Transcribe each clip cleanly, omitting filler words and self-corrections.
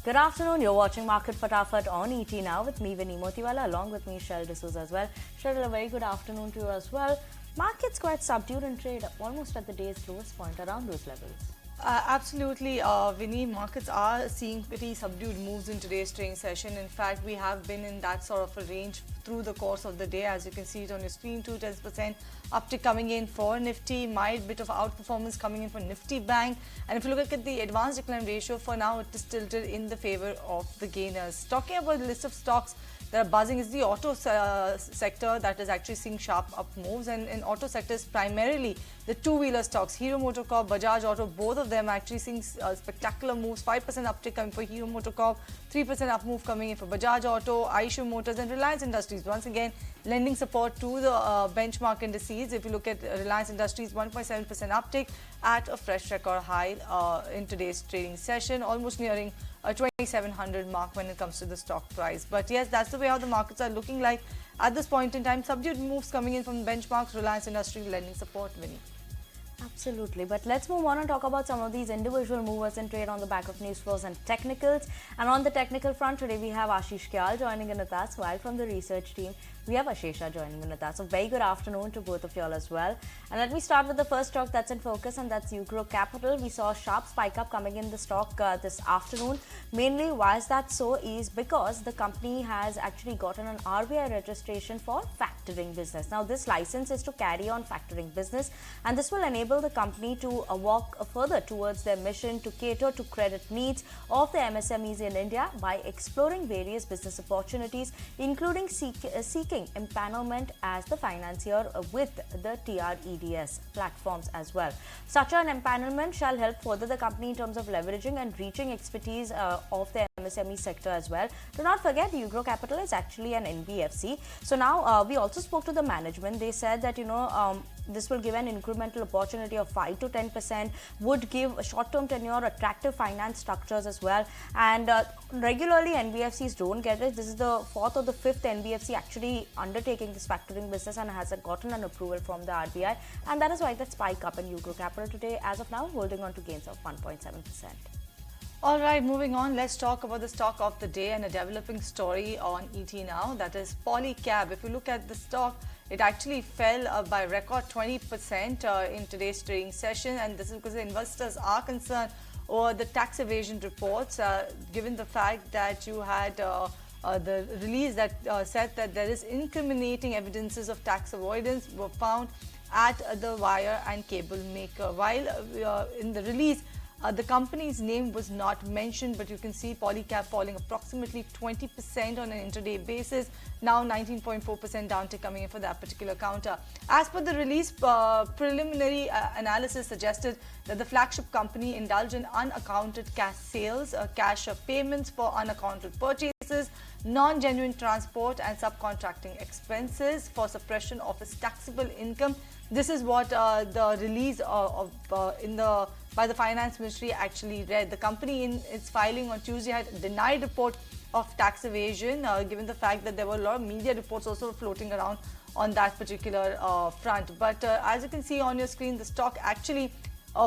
Good afternoon. You're watching Market Fatafat on ET now with me, Vinny Motiwala, along with me, Shel D'Souza as well. Shel, a very good afternoon to you as well. Markets quite subdued in trade, almost at the day's lowest point, around those levels. Absolutely, Vinny. Markets are seeing pretty subdued moves in today's trading session. In fact, we have been in that sort of a range through the course of the day. As you can see it on your screen, 2-10% uptick coming in for Nifty, mild bit of outperformance coming in for Nifty Bank. And if you look at the advanced decline ratio, for now it is tilted in the favor of the gainers. Talking about the list of stocks that are buzzing is the auto sector that is actually seeing sharp up moves, and in auto sectors primarily the two-wheeler stocks, Hero MotoCorp, Bajaj Auto, both of them actually seeing spectacular moves. 5% uptick coming for Hero MotoCorp, 3% up move coming in for Bajaj Auto, Eicher Motors and Reliance Industries. Once again, lending support to the benchmark indices. If you look at Reliance Industries, 1.7% uptick at a fresh record high in today's trading session, almost nearing a 2700 mark when it comes to the stock price. But yes, that's the way how the markets are looking like at this point in time. Subdued moves coming in from benchmarks, Reliance Industries lending support, Vinny. Absolutely, but let's move on and talk about some of these individual movers in trade on the back of news flows and technicals. And on the technical front today, we have Ashish Kyal joining in with us, while from the research team, we have Ashiana joining in with us. So very good afternoon to both of you all as well. And let me start with the first stock that's in focus, and that's Ugro Capital. We saw a sharp spike up coming in the stock this afternoon. Mainly, why is that so? Is because the company has actually gotten an RBI registration for factoring business. Now, this license is to carry on factoring business, and this will enable the company to walk further towards their mission to cater to credit needs of the MSMEs in India by exploring various business opportunities, including seeking empanelment as the financier with the TREDS platforms as well. Such an empanelment shall help further the company in terms of leveraging and reaching expertise of the MSME sector as well. Do not forget, Ugro Capital is actually an NBFC. So now we also spoke to the management. They said that this will give an incremental opportunity of 5 to 10%, would give short-term tenure, attractive finance structures as well. And regularly NBFCs don't get it. This is the fourth or the fifth NBFC actually undertaking this factoring business and has gotten an approval from the RBI. And that is why that spike up in Ugro Capital today, as of now, holding on to gains of 1.7%. All right, moving on, let's talk about the stock of the day and a developing story on ET now, that is Polycab. If you look at the stock, it actually fell by record 20% in today's trading session, and this is because the investors are concerned over the tax evasion reports, given the fact that you had the release that said that there is incriminating evidences of tax avoidance were found at the wire and cable maker. While in the release, the company's name was not mentioned, but you can see Polycab falling approximately 20% on an intraday basis. Now 19.4% downtick coming in for that particular counter. As per the release, preliminary analysis suggested that the flagship company indulged in unaccounted cash sales, cash payments for unaccounted purchases, non-genuine transport and subcontracting expenses for suppression of its taxable income. This is what the release by the Finance Ministry actually read. The company in its filing on Tuesday had denied report of tax evasion, given the fact that there were a lot of media reports also floating around on that particular front. But as you can see on your screen, the stock actually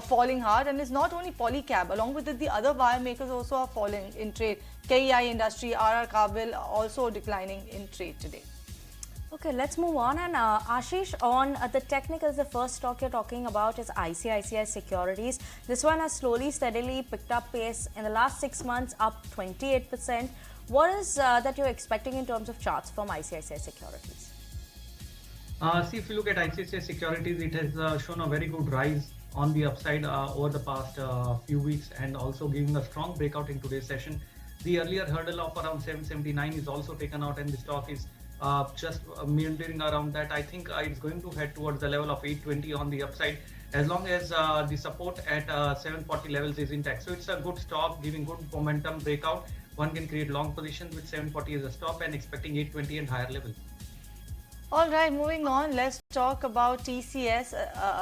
falling hard, and it's not only Polycab. Along with it, the other wire makers also are falling in trade. KEI Industry, RR Kabel also declining in trade today. Okay, let's move on. And Ashish, on the technicals, the first stock you're talking about is ICICI Securities. This one has slowly, steadily picked up pace in the last 6 months, up 28%. What is that you're expecting in terms of charts from ICICI Securities? See, if you look at ICICI Securities, it has shown a very good rise on the upside over the past few weeks, and also giving a strong breakout in today's session. The earlier hurdle of around 779 is also taken out, and the stock is just meandering around that. I think it's going to head towards the level of 820 on the upside, as long as the support at 740 levels is intact. So it's a good stock, giving good momentum breakout. One can create long positions with 740 as a stop and expecting 820 and higher levels. All right, moving on, let's talk about TCS.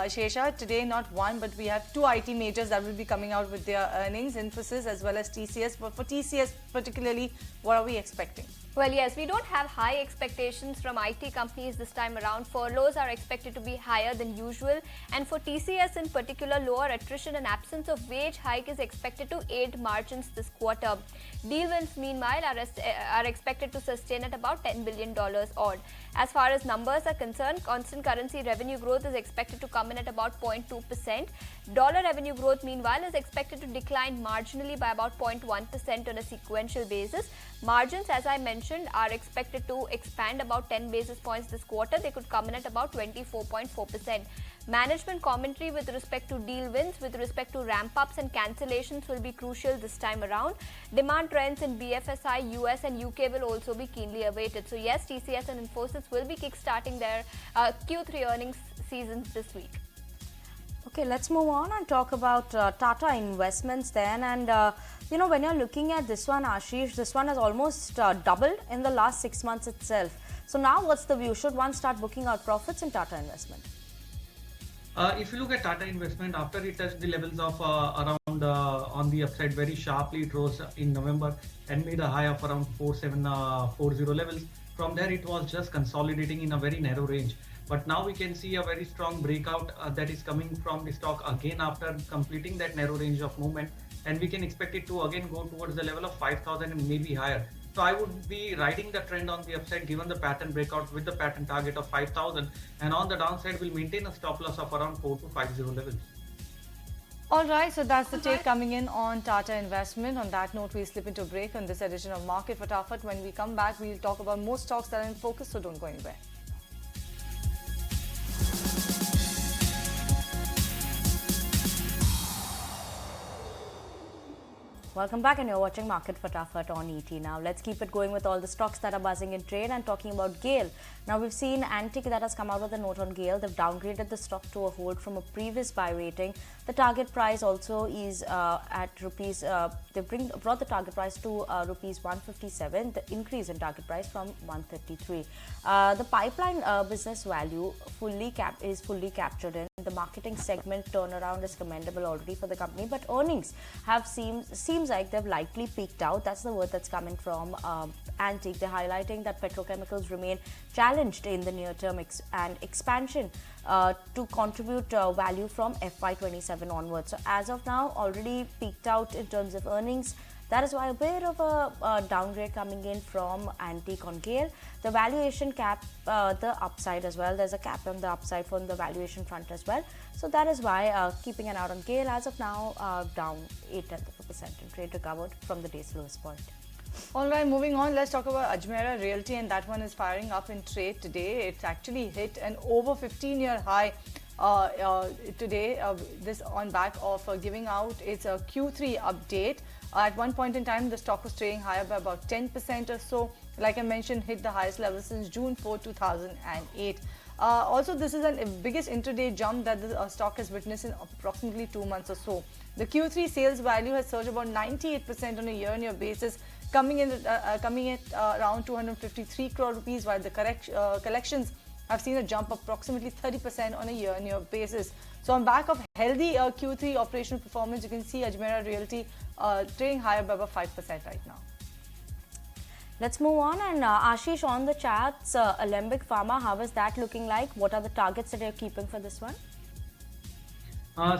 Shesha, today not one, but we have two IT majors that will be coming out with their earnings, Infosys as well as TCS. But for TCS particularly, what are we expecting? Well, yes, we don't have high expectations from IT companies this time around. Furloughs are expected to be higher than usual, and for TCS in particular, lower attrition and absence of wage hike is expected to aid margins this quarter. Deal wins, meanwhile, are expected to sustain at about $10 billion odd. As far as numbers are concerned, constant currency revenue growth is expected to come in at about 0.2%. Dollar revenue growth, meanwhile, is expected to decline marginally by about 0.1% on a sequential basis. Margins, as I mentioned, are expected to expand about 10 basis points this quarter. They could come in at about 24.4%. Management commentary with respect to deal wins, with respect to ramp-ups and cancellations will be crucial this time around. Demand trends in BFSI, US and UK will also be keenly awaited. So yes, TCS and Infosys will be kickstarting their Q3 earnings seasons this week. Okay, let's move on and talk about Tata Investments then. And when you're looking at this one, Ashish, this one has almost doubled in the last 6 months itself. So now what's the view? Should one start booking out profits in Tata Investment? If you look at Tata Investment, after it touched the levels of around on the upside very sharply, it rose in November and made a high of around 4740 levels. From there, it was just consolidating in a very narrow range. But now we can see a very strong breakout that is coming from the stock again after completing that narrow range of movement, and we can expect it to again go towards the level of 5,000 and maybe higher. So I would be riding the trend on the upside given the pattern breakout with the pattern target of 5,000, and on the downside we'll maintain a stop loss of around 4250 levels. Alright, so that's the take coming in on Tata Investment. On that note, we'll slip into a break on this edition of Market Fatafat. When we come back, we'll talk about more stocks that are in focus, so don't go anywhere. Welcome back, and you're watching Market Fatafat on ET. Now let's keep it going with all the stocks that are buzzing in trade and talking about Gail. Now we've seen Antique that has come out with a note on Gail. They've downgraded the stock to a hold from a previous buy rating. The target price also is at rupees. They brought the target price to rupees 157. The increase in target price from 133. The pipeline business value is fully captured in. The marketing segment turnaround is commendable already for the company, but earnings have seems like they've likely peaked out. That's the word that's coming from Antique. They're highlighting that petrochemicals remain challenged in the near term and expansion to contribute value from FY27 onwards. So as of now, already peaked out in terms of earnings. That is why a bit of a downgrade coming in from Antique on Gail. The valuation cap, the upside as well. There's a cap on the upside from the valuation front as well. So that is why keeping an eye on Gail as of now, down 0.8% in trade recovered from the day's lowest point. Alright, moving on, let's talk about Ashiana Realty, and that one is firing up in trade today. It's actually hit an over 15-year high today, this on back of giving out its Q3 update. At one point in time, the stock was trading higher by about 10% or so. Like I mentioned, hit the highest level since June 4, 2008. Also, this is the biggest intraday jump that the stock has witnessed in approximately 2 months or so. The Q3 sales value has surged about 98% on a year-on-year basis, coming at around 253 crore rupees, while the collections have seen a jump of approximately 30% on a year-on-year basis. So on back of healthy Q3 operational performance, you can see Ashiana Realty trading higher by about 5% right now. Let's move on, and Ashish, on the charts, Alembic Pharma, how is that looking like? What are the targets that you're keeping for this one?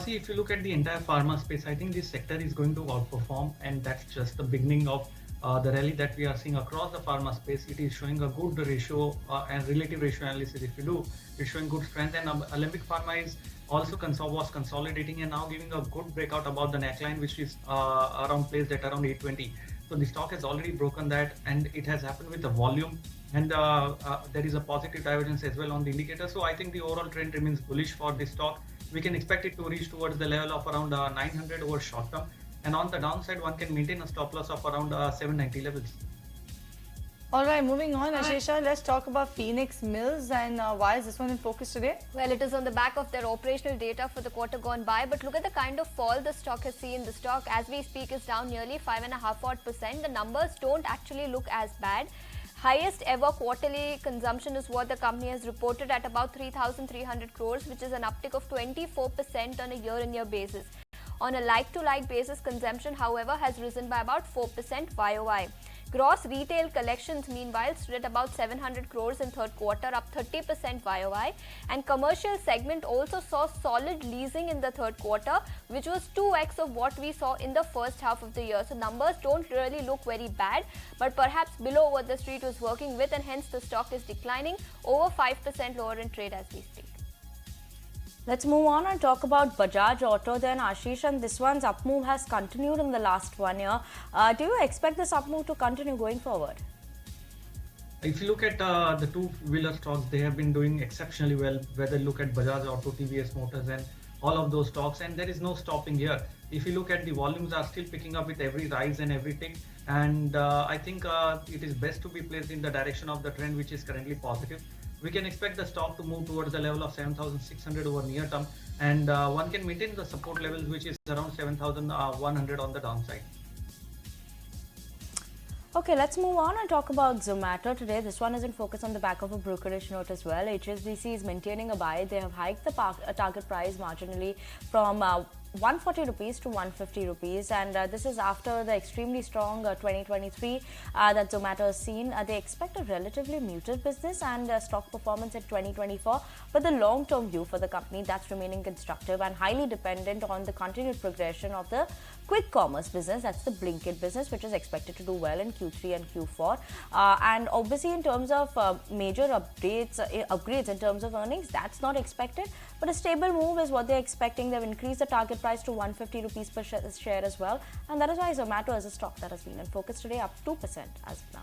See, if you look at the entire pharma space, I think this sector is going to outperform, and that's just the beginning of the rally that we are seeing across the pharma space. It is showing a good ratio and relative ratio analysis. If you do, it's showing good strength, and Alembic Pharma is also was consolidating and now giving a good breakout above the neckline, which is around placed at around 820. So the stock has already broken that, and it has happened with the volume, and there is a positive divergence as well on the indicator. So I think the overall trend remains bullish for this stock. We can expect it to reach towards the level of around 900 over short term, and on the downside one can maintain a stop loss of around 790 levels. Alright, moving on, Ashish, let's talk about Phoenix Mills, and why is this one in focus today? Well, it is on the back of their operational data for the quarter gone by, but look at the kind of fall the stock has seen. The stock, as we speak, is down nearly 5.5%. The numbers don't actually look as bad. Highest ever quarterly consumption is what the company has reported at about 3,300 crores, which is an uptick of 24% on a year-on-year basis. On a like-to-like basis, consumption, however, has risen by about 4% YOY. Gross retail collections meanwhile stood at about 700 crores in third quarter, up 30% YOY, and commercial segment also saw solid leasing in the third quarter, which was 2x of what we saw in the first half of the year. So numbers don't really look very bad, but perhaps below what the street was working with, and hence the stock is declining over 5% lower in trade as we speak. Let's move on and talk about Bajaj Auto then, Ashish, and this one's up move has continued in the last 1 year. Do you expect this up move to continue going forward? If you look at the two-wheeler stocks, they have been doing exceptionally well, whether you look at Bajaj Auto, TVS Motors and all of those stocks, and there is no stopping here. If you look at the volumes are still picking up with every rise and every tick, and I think it is best to be placed in the direction of the trend, which is currently positive. We can expect the stock to move towards the level of 7,600 over near term, and one can maintain the support levels, which is around 7,100 on the downside. Okay, let's move on and talk about Zomato today. This one is in focus on the back of a brokerage note as well. HSBC is maintaining a buy. They have hiked the target price marginally from 140 rupees to 150 rupees, and this is after the extremely strong 2023 that Zomato has seen. They expect a relatively muted business and stock performance in 2024, but the long-term view for the company that's remaining constructive and highly dependent on the continued progression of the quick commerce business. That's the Blinkit business, which is expected to do well in Q3 and Q4. And obviously, in terms of major upgrades in terms of earnings, that's not expected. But a stable move is what they're expecting. They've increased the target price to 150 rupees per share as well. And that is why Zomato is a stock that has been in focus today, up 2% as of now.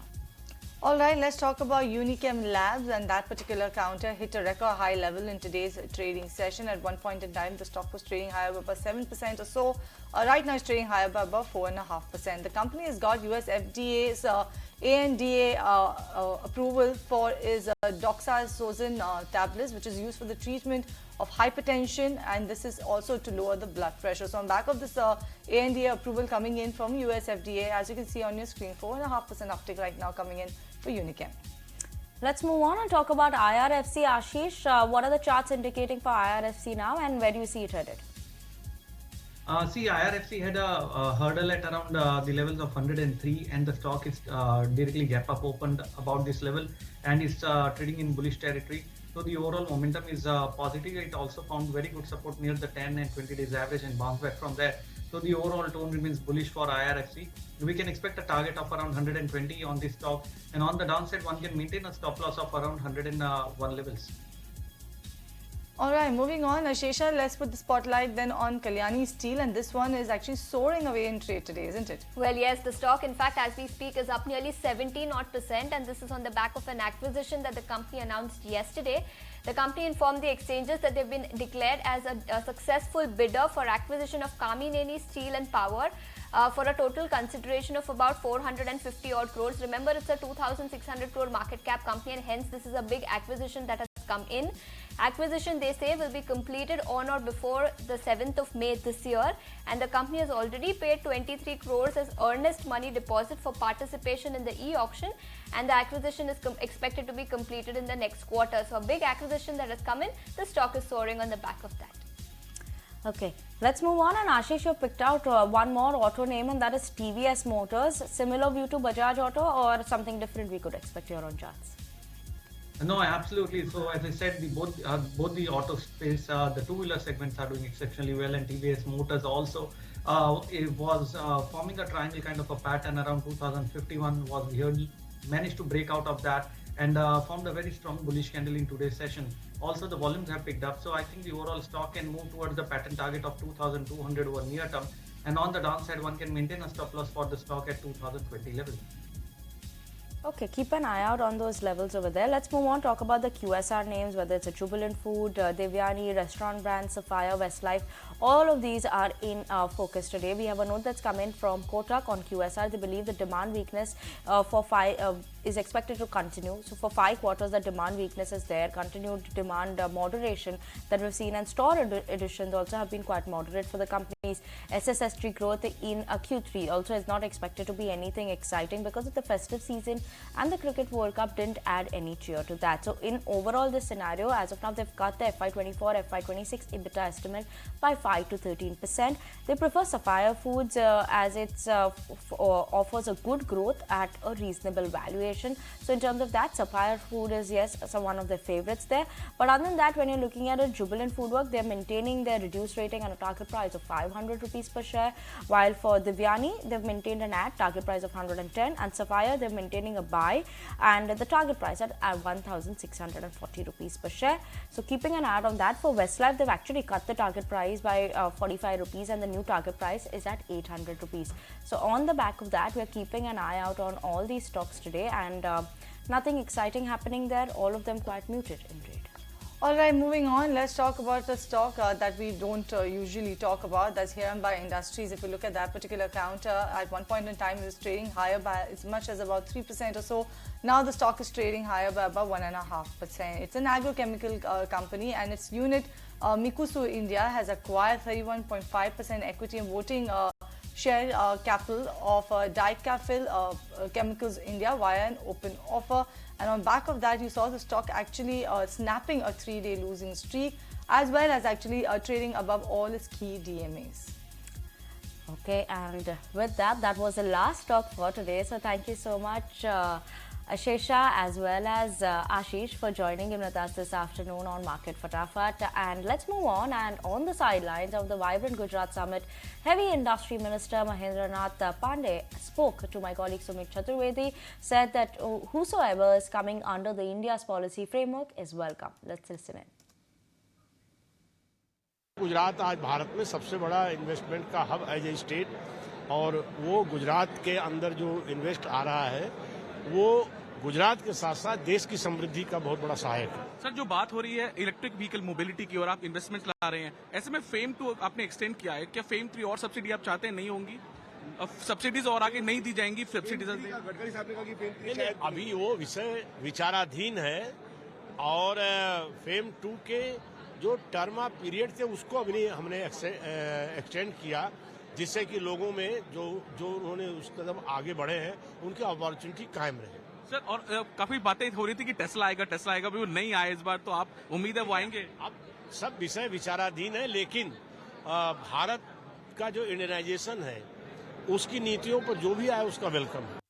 All right, let's talk about Unichem Labs, and that particular counter hit a record high level in today's trading session. At one point in time, the stock was trading higher by about 7% or so. Right now, it's trading higher by about 4.5%. The company has got US FDA's ANDA approval for its doxycycline tablets, which is used for the treatment of hypertension, and this is also to lower the blood pressure. So on back of this ANDA approval coming in from US FDA, as you can see on your screen, 4.5% uptick right now coming in for Unichem. Let's move on and talk about IRFC. Ashish, what are the charts indicating for IRFC now, and where do you see it headed? See, IRFC had a hurdle at around the levels of 103, and the stock is directly gap up opened about this level and is trading in bullish territory. So the overall momentum is positive. It also found very good support near the 10 and 20 days average and bounced back from there. So the overall tone remains bullish for IRFC. We can expect a target of around 120 on this stock, and on the downside, one can maintain a stop loss of around 101 levels. All right, moving on, Ashesha, let's put the spotlight then on Kalyani Steel, and this one is actually soaring away in trade today, isn't it? Well, yes, the stock, in fact, as we speak, is up nearly 17%, and this is on the back of an acquisition that the company announced yesterday. The company informed the exchanges that they've been declared as a successful bidder for acquisition of Kamineni Steel and Power for a total consideration of about 450 odd crores. Remember, it's a 2,600 crore market cap company, and hence this is a big acquisition that has come in. Acquisition, they say, will be completed on or before the 7th of May this year, and the company has already paid 23 crores as earnest money deposit for participation in the e-auction, and the acquisition is expected to be completed in the next quarter. So a big acquisition that has come in, the stock is soaring on the back of that. Okay, let's move on, and Ashish, you picked out one more auto name, and that is TVS Motors. Similar view to Bajaj Auto, or something different we could expect here on charts? No, absolutely. So as I said, both the auto space, the two-wheeler segments are doing exceptionally well, and TVS Motors also it was forming a triangle kind of a pattern around 2051. Was here, managed to break out of that and formed a very strong bullish candle in today's session. Also, the volumes have picked up, so I think the overall stock can move towards the pattern target of 2,200 over near term, and on the downside, one can maintain a stop loss for the stock at 2020 level. Okay, keep an eye out on those levels over there. Let's move on, talk about the QSR names, whether it's a Jubilant Food, Devyani, Restaurant Brands, Sapphire, Westlife. All of these are in focus today. We have a note that's come in from Kotak on QSR. They believe the demand weakness is expected to continue. So for 5 quarters, the demand weakness is there. Continued demand moderation that we've seen, and store additions also have been quite moderate for the companies. SSSG growth in Q3 also is not expected to be anything exciting because of the festive season and the Cricket World Cup didn't add any cheer to that. So in overall this scenario, as of now, they've cut the FY24, FY26 EBITDA estimate by 5 to 13%. They prefer Sapphire Foods as it offers a good growth at a reasonable valuation. So in terms of that, Sapphire Food is, yes, one of their favorites there. But other than that, when you're looking at a Jubilant Foodwork, they're maintaining their reduced rating and a target price of 500 rupees per share. While for Devyani, they've maintained an ad target price of 110, and Sapphire, they're maintaining a buy and the target price at 1,640 rupees per share. So keeping an eye on that. For Westlife, they've actually cut the target price by 45 rupees and the new target price is at 800 rupees. So on the back of that, we're keeping an eye out on all these stocks today, and nothing exciting happening there. All of them quite muted in trade. All right, moving on, let's talk about the stock that we don't usually talk about. That's Hiranbai Industries. If you look at that particular counter, at one point in time, it was trading higher by as much as about 3% or so. Now the stock is trading higher by about 1.5%. It's an agrochemical company, and its unit, Mikusu India, has acquired 31.5% equity and voting share capital of Dicafil Chemicals India via an open offer. And on back of that, you saw the stock actually snapping a 3-day losing streak, as well as actually trading above all its key DMAs. Okay, and with that, that was the last stock for today. So thank you so much, Ashesha, as well as Ashish, for joining in with us this afternoon on Market Fatafat. And let's move on. And on the sidelines of the vibrant Gujarat Summit, Heavy Industry Minister Mahendranath Pandey spoke to my colleague Sumit Chaturvedi, said that whosoever is coming under the India's policy framework is welcome. Let's listen in. Gujarat आज भारत में सबसे बड़ा investment का hub as a state, और वो गुजरात के अंदर जो इन्वेस्ट आ रहा है वो गुजरात के साथ साथ देश की समृद्धि का बहुत बड़ा सहायक है। सर, जो बात हो रही है इलेक्ट्रिक व्हीकल मोबिलिटी की और आप इन्वेस्टमेंट ला रहे हैं, ऐसे में फेम 2 आपने एक्सटेंड किया है, क्या फेम 3 और सब्सिडी आप चाहते हैं नहीं होंगी? सब्सिडीज और आगे नहीं दी जाएंगी? सब्सिडीज गडकरी साहब ने कहा कि फेम 3 अभी वो विषय विचाराधीन है, और फेम 2 के जो टर्म पीरियड थे उसको अभी हमने एक्सटेंड किया, जिससे कि लोगों में जो उन्होंने उस कदम आगे बढ़े हैं उनकी अपॉर्चुनिटी कायम रहे। सर, और काफी बातें हो रही थी कि टेस्ला आएगा, भी वो नहीं आया इस बार, तो आप उम्मीद है वो आएंगे? अब सब विषय विचाराधीन है, लेकिन भारत का जो इंडियनाइजेशन है उसकी नीतियों पर जो भी आए उसका वेलकम है।